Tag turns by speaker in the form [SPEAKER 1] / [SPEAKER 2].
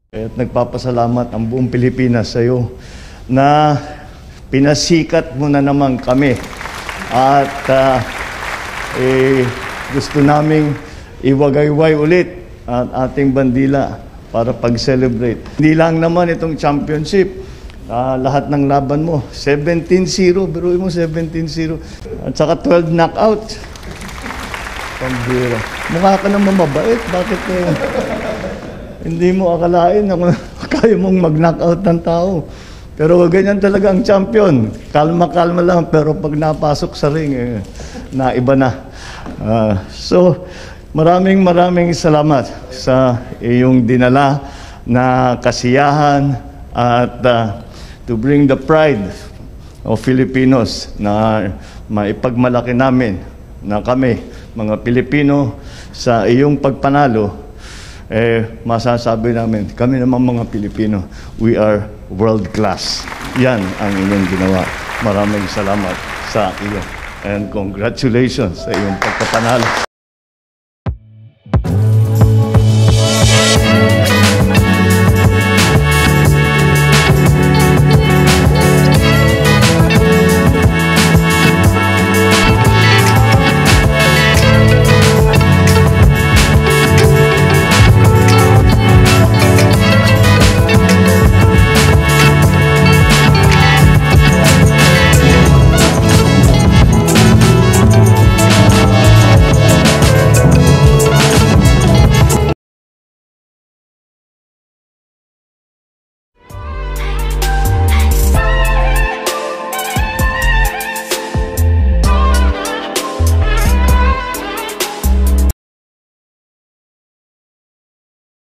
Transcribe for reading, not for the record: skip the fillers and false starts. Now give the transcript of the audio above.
[SPEAKER 1] At nagpapasalamat ang buong Pilipinas sa iyo na pinasikat mo na naman kami. At gusto naming iwagayway ulit ang ating bandila para pag-celebrate. Hindi lang naman itong championship. Lahat ng laban mo, 17-0. Biruin mo 17-0. At saka 12 knockout. Pambira. Mukha ka naman mabait. Bakit hindi mo akalain na kaya mong mag-knockout ng tao? Pero ganyan talaga ang champion. Kalma-kalma lang. Pero pag napasok sa ring, naiba na. So, maraming salamat sa iyong dinala na kasiyahan at to bring the pride of Filipinos na maipagmalaki namin na kami, mga Pilipino, sa iyong pagpanalo, masasabi namin, kami naman mga Pilipino, we are world class. Yan ang inyong ginawa. Maraming salamat sa iyo. And congratulations sa iyong pagpapanalo.